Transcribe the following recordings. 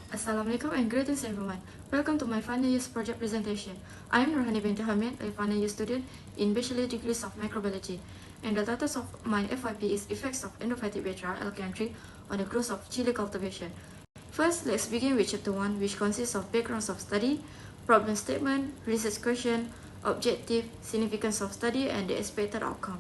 Assalamualaikum and greetings everyone. Welcome to my final year's project presentation. I am Rohani binti Hamid, a final year student in Bachelor Degrees of Microbiology, and the title of my FYP is Effects of Endophytic Bacteria LKM3 on the growth of chili cultivation. First, let's begin with Chapter 1, which consists of backgrounds of study, problem statement, research question, objective, significance of study, and the expected outcome.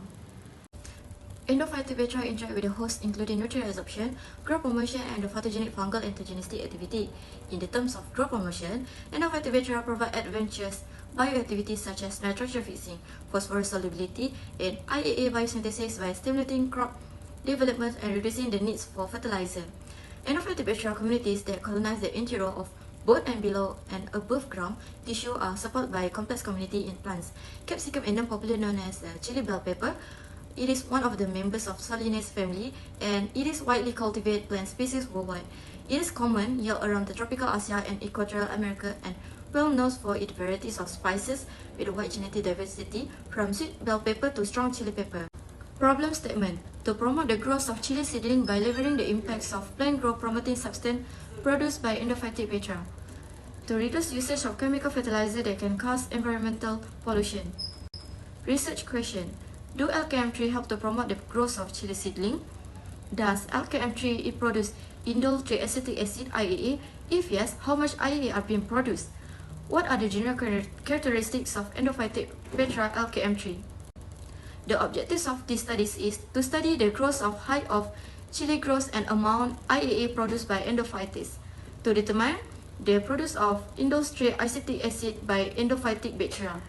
Endophytic bacteria interact with the host, including nutrient absorption, growth promotion, and the pathogenic fungal endogenistic activity. In the terms of growth promotion, endophytic bacteria provide advantageous bioactivity such as nitrogen fixing, phosphorus solubility, and IAA biosynthesis by stimulating crop development and reducing the needs for fertilizer. Endophytic bacteria communities that colonize the interior of both and below and above ground tissue are supported by a complex community in plants. Capsicum endem, popularly known as chili bell pepper, it is one of the members of Solanaceae family, and it is widely cultivated plant species worldwide. It is common yield around the tropical Asia and Equatorial America, and well known for its varieties of spices with a wide genetic diversity, from sweet bell pepper to strong chili pepper. Problem statement: to promote the growth of chili seedling by leveraging the impacts of plant growth promoting substance produced by endophytic bacteria. To reduce usage of chemical fertilizer that can cause environmental pollution. Research question: do LKM3 help to promote the growth of chili seedling? Does LKM3 produce indole triacetic acid IAA? If yes, how much IAA are being produced? What are the general characteristics of endophytic bacteria LKM3? The objectives of these studies is to study the growth of height of chili growth and amount IAA produced by endophytes, to determine the produce of indole triacetic acid by endophytic bacteria,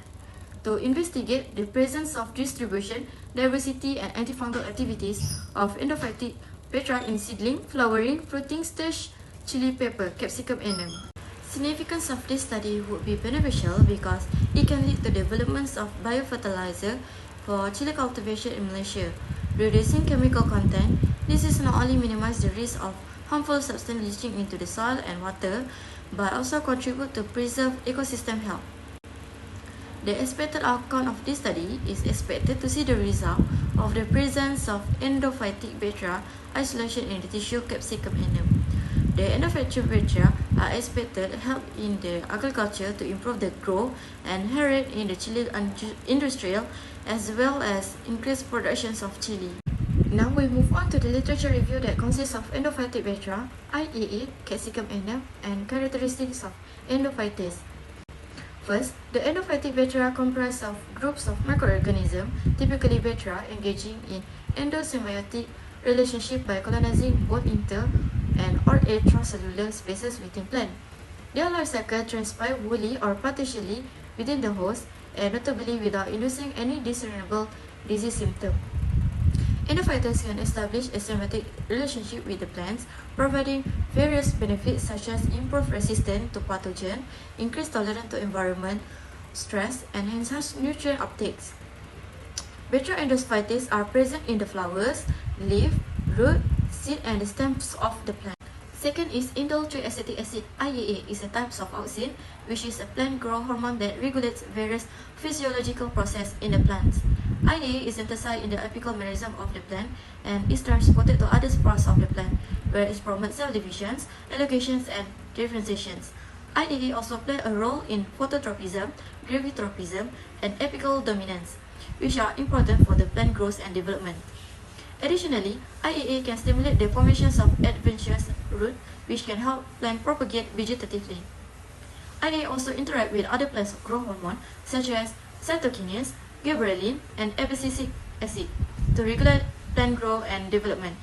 to investigate the presence of distribution, diversity, and antifungal activities of endophytic bacteria in seedling, flowering, fruiting stage chili pepper, Capsicum annum. Significance of this study would be beneficial because it can lead to developments of biofertilizer for chili cultivation in Malaysia. Reducing chemical content, this is not only minimize the risk of harmful substance leaching into the soil and water, but also contribute to preserve ecosystem health. The expected outcome of this study is expected to see the result of the presence of endophytic bacteria isolation in the tissue Capsicum annum. The endophytic bacteria are expected to help in the agriculture to improve the growth and rate in the chili industrial as well as increase productions of chili. Now we move on to the literature review that consists of endophytic bacteria, IAA, Capsicum annum, and characteristics of endophytes. First, the endophytic bacteria comprise of groups of microorganisms, typically bacteria, engaging in endosymbiotic relationship by colonizing both inter- and or extracellular spaces within plant. Their life cycle transpire wholly or partially within the host, and notably without inducing any discernible disease symptom. Endophytes can establish a symbiotic relationship with the plants, providing various benefits such as improved resistance to pathogen, increased tolerance to environment stress, and enhanced nutrient uptakes. Bacterial endophytes are present in the flowers, leaf, root, seed, and the stems of the plant. Second is indole triacetic acid. IAA is a type of auxin, which is a plant growth hormone that regulates various physiological processes in the plant. IAA is synthesized in the apical mechanism of the plant and is transported to other parts of the plant, where it promotes cell divisions, elongations, and differentiations. IAA also plays a role in phototropism, gravitropism, and apical dominance, which are important for the plant growth and development. Additionally, IAA can stimulate the formation of adventitious root, which can help plant propagate vegetatively. IAA also interact with other plants growth hormone such as cytokinins, gibberellin, and abscisic acid to regulate plant growth and development.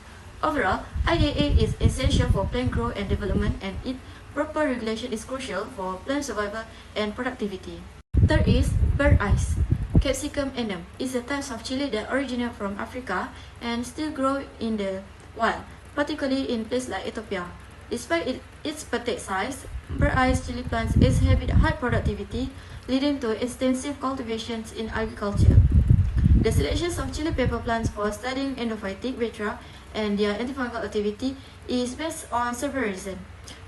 Overall, IAA is essential for plant growth and development, and its proper regulation is crucial for plant survival and productivity. Third is bird eyes. Capsicum annum is a type of chili that originates from Africa and still grows in the wild, particularly in places like Ethiopia. Despite its petite size, bird eyes chili plants exhibit high productivity, leading to extensive cultivations in agriculture. The selection of chili pepper plants for studying endophytic bacteria and their antifungal activity is based on several reasons.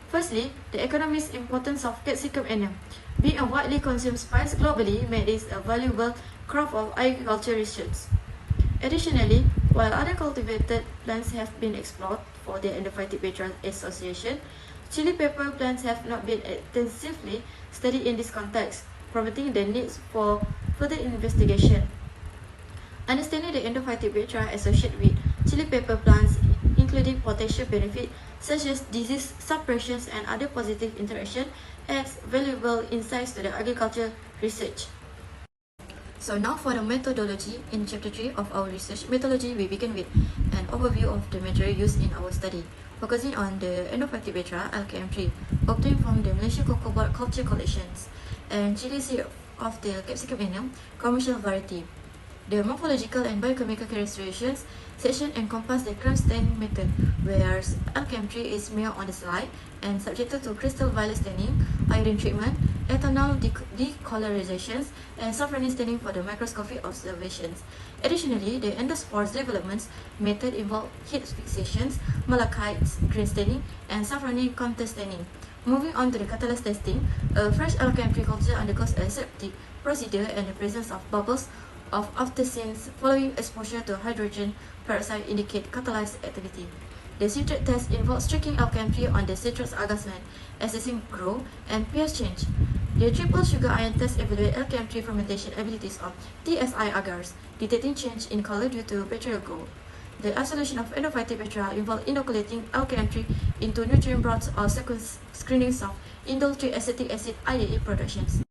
Firstly, the economic importance of Capsicum annum. Being a widely consumed spice globally made it a valuable crop of agriculture research. Additionally, while other cultivated plants have been explored for their endophytic bacterial association, Chili pepper plants have not been extensively studied in this context, prompting the need for further investigation. Understanding the endophytic bacteria associated with chili pepper plants, including potential benefits such as disease suppression and other positive interaction, adds valuable insights to the agriculture research. So now for the methodology, in chapter 3 of our research methodology, we begin with an overview of the material used in our study, focusing on the endophytic bacteria LKM3, obtained from the Malaysia cocoa board culture collections, and chili syrup of the Capsicum annuum commercial variety. The morphological and biochemical characteristics section encompass the crème staining method, where LKM3 is made on the slide and subjected to crystal violet staining, iodine treatment, ethanol decolorizations, and safranin staining for the microscopic observations. Additionally, the endospores development method involves heat fixations, malachites, green staining, and safranin counter staining. Moving on to the catalyst testing, a fresh LKM3 culture undergoes a aseptic procedure in the presence of bubbles of aftersins following exposure to hydrogen peroxide indicate catalyzed activity. The citrate test involves tracking LKM3 on the citrus agar plant, assessing growth and pH change. The triple sugar ion test evaluates LKM3 fermentation abilities of TSI agars, detecting change in color due to bacterial growth. The isolation of endophytic bacteria involves inoculating LKM3 into nutrient broths or sequence screenings of indole 3 acetic acid IAE productions.